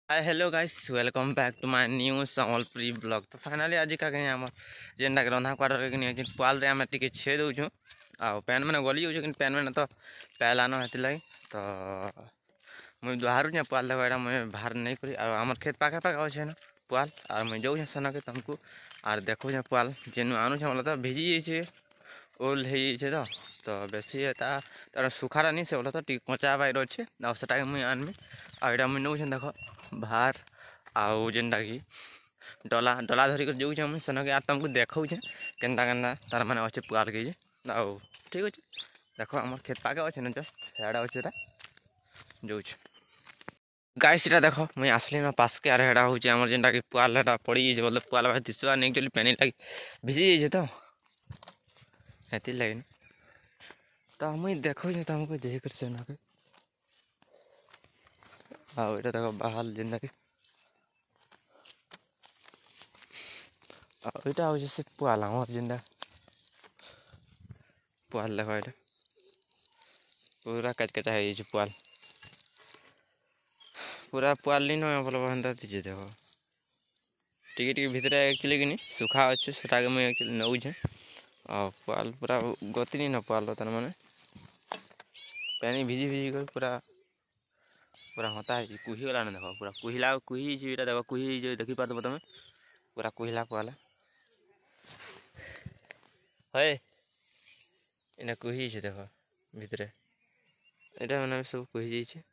Hi hello guys welcome back to my new Sambalpuri blog. तो finally आज का आम जेनटा रंधा क्वार्टर कि पुआल आम टे छे दौचु पैन मैंने गली जाऊँ कि पैन मैंने तो पैलान हेती लगे तो मुझे बाहर पुआल देख यहाँ मुझे बाहर नहीं करी आम खेत पाखे पाखे अच्छे ना पुआल और मुझे जाऊँ सेन के तुमको और देखो पुआल जेन आणुछ मतलब तो भिजी जाइए ओल हो तो बेसी तार सुखार नहीं से बोला तो कचा बाहर अच्छे आटा मुझे आनमी आईटा मुझे नौ देख बाहर आउ जेनटा कि डला डला धरिक जाऊँ मुझे सेन के आर तुमको देखा केन्ता तार मैंने अच्छे पुआल के आउ ठीक अच्छे देख आम खेत पाके अच्छे ना जस्ट हेड़ा अच्छे जाऊँ गाइस इटा देख मुझे आसली ना पास के हेड़ा हूँ आम जेनटा कि पुआल हेटा पड़ी जाए बोले पुआल भाई दिशा नहीं चली पानी लगे भिजी जाइए तो हेती लगे तो मुझे देखो तुमको देख सेना के आउ इटा देख बाहर जेनटा कि यहाँ हूँ से पुआल आम जेनटा पुआल देख ये पूरा कचकचा हो पुआल पूरा पुआल नहीं ना भल भांता दीजिए देख टी भितर एक्चुअली कि सुखा अच्छे से मुझे नौचे और पुआल पूरा गति नहीं ना पुआल तार मैंने पानी भिजी भिजी कर पूरा पूरा हता है कुही गला देख पूरा कुहिला कुही देख कुही देखी पार्थ तुम पूरा कुहिला पुआल है इना कुही देख भितर यहाँ मैंने सब कुही जाइए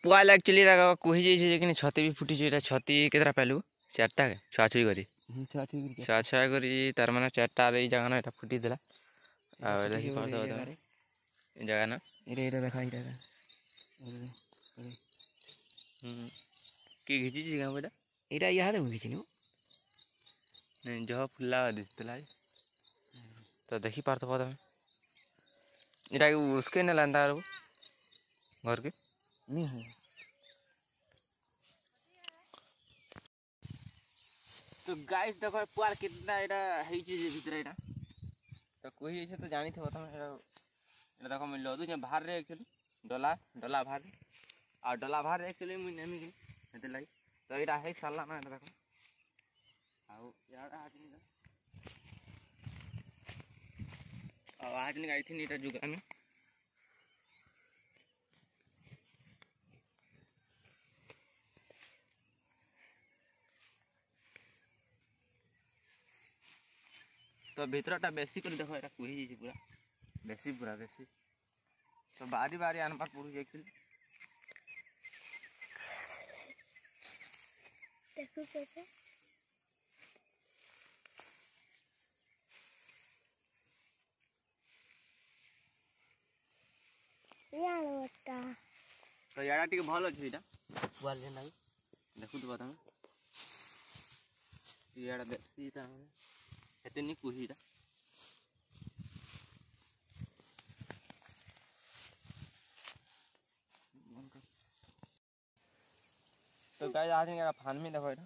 पुआल एक्चुअली कुही जाइए लेकिन छती भी फुटी छती केतरा पालू चार्टा के छुआ छुई करी छुआ छुआ करी तार मैंने चार्टा जगह ना फुटी देला जगह ना कि घिची गाँव बेटा এটা ইহাতে মুখিছি নো नहीं जह फुला दिखला तो देखी पार्थ तुम इटा उसके नहीं लाता घर के নি হয় तो गाइस देखो पुआल कितना एटा है भीतर एटा तो कोई तो जानी थे तुम एटा देखो मैं लदु जे बाहर रे एक्चुअली डला डला बाहर और डला बाहर एक्चुअली मुई नेमी कि हेते लागि तो एटा है साला ना देखो आउ याडा आदमी आ आज नहीं आई थी एटा जुगा में तो भीतरटा बेसी कर देखो एटा कुही जी पूरा बेसी तो बारी बारी आनबार पड़ू एक्चुअली देखो कैसे यार बता तो याडा टिके भल अछि एटा पुआल जे नाही देखु तो तुम याडा देखि ता हेते नि कुहीटा तो गाइस आज का फान में देखो एटा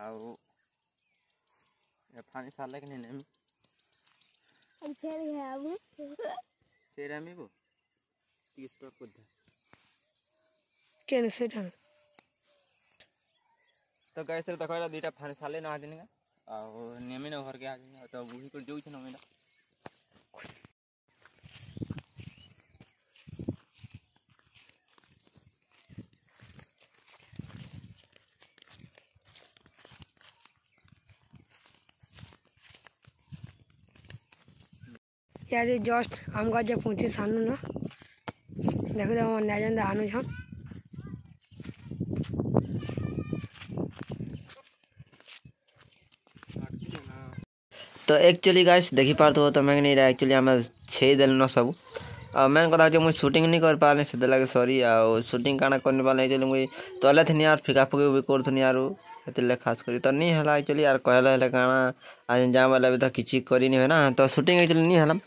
आउ ये फानी साले के नहीं अब फिर है अब फिर हम वो 30 पर कुछ কেন সেটা तो गाइस देखो एटा दुटा फानी साले ना आजनी का और नेमी न घर के आजनी तो बुही को जोइ छ न मेरा ইয়াদের জস্ট আম গাছ যা পৌঁছে সামনে না দেখো তো আমার নেজান আনু ছন तो एक्चुअली गाइस देखी पार्थ हो तो मैं एक्चुअली आम छे देल न सब मेन कथा मुझे शूटिंग नहीं कर पारे से लगे सॉरी आ शूटिंग काना करने वाले एक्चुअली मुझे तले थी यार फिका फुकी भी करूँ यार से खास करी तो नहीं है एक्चुअली यार कहला काना आज जा वाला भी तो किसी करी नहीं है ना तो शूटिंग एक्चुअली नहीं है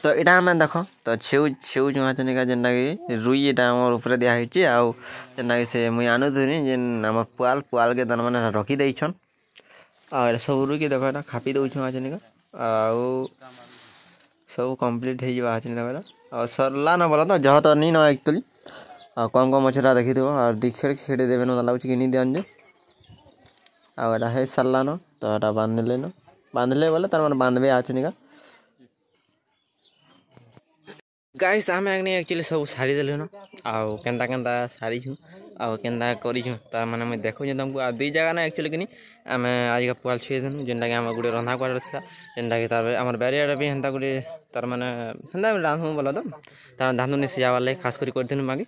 तो यहाँ आम देख तो छेउ छेउ जुआ चनिका जेनटा कि रुई यहाँ ऊपर दिखाई जेनटा कि से मुझे आनुनी जेन आम पुआल पुआल के दान मैंने रखी छन और सब रुई के देख यहाँ खापी दौछ चनिका आउ सब कम्प्लीट हो देखा और सरला ना बोला तो जह तो नहीं न एक्चुअली कम कम अच्छे देखी थो और दी खेड़ खेड़े देवे ना लगे कि नहीं दियन जे आटा है सारा न तो यहाँ बांधले बोले तार मैंने बांधबे आचनिका गाइस आम एक्चुअली सब सारी देलु न आउ केन्ता केन्ता सारी आउ केन्ता करूँ तार मैंने मुझे देखो तुमको आ दी जगह ना एक्चुअली कि आम आज का पुआल छुए देनु जेनटा कि आम गोटे रंधा क्वार्टर था जेनटा कि आम बारियाडे भी हेन्ता गोटे तार मैंने हेन्ता रांधु बोला तो तार धानु सिजाबार लगे खास कर देनु मागे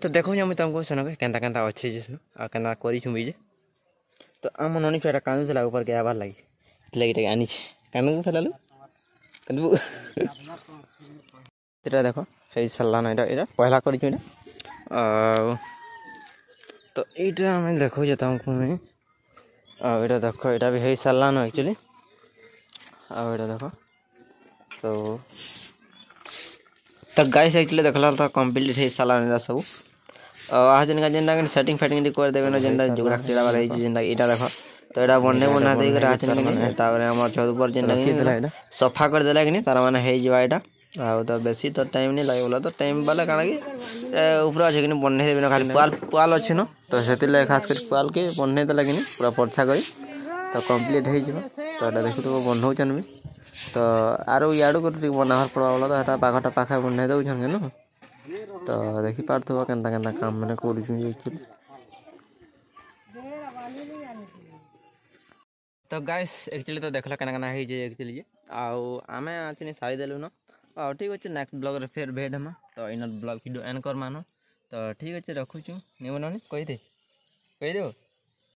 तो देखो मुझे तुमको सेन केन्ता केन्ता अच्छे जे आ केन्ता करूँ भी तो आम ननी छुआ कांदुला ऊपर के आबार लगे लगे आनी कांदू फेलालु कांदू এটা দেখো এই সারলা না এটা পয়লা করেছি এটা তো এইটা আমি দেখো যে তোমাকে আমি এটা দেখো এটা भी হই সারলা না एक्चुअली এটা দেখো তো গাইস एक्चुअली देखला तो कंप्लीट হই সারলা না सब आज दिन का जेंडा के सेटिंग फेटिंग कर देबे ना जेंडा जुगड़ा टेड़ा वाला है जेंडा एटा देखो तो एटा बन्ने बना दे के रात में तारे हमर छत ऊपर जेंडा के सफा कर देला कि तार माने हे जवा एटा आ तो बेसी तो टाइम नहीं लगे बोला तो टाइम वाला काना कि ऊपर अच्छे कि बन्ने देबे ना खाली पाल पाल अच्छे न तो सेति ले खास कर पाल के बन्ने देला कि पूरा परछा करी तो कंप्लीट हो जिवो तो एटा देखि तो बन्नो चन भी तो आरो याडो कर बनाहर पड़ा बोला तो एटा पाखटा पाखा बन्ने दउ छन के न तो देखि पारथबो केनता केनता काम माने करू छु एक्चुअली तो गाइस एक्चुअली तो देखला केना केना हे जे एक्चुअली आउ आमे आछनी सारी देलु न ठीक अच्छे नेक्स्ट ब्लॉग रे फिर भेट हम तो इन ब्लॉग वीडियो एंड कर मानो तो ठीक अच्छे रखुछु निमन कही दे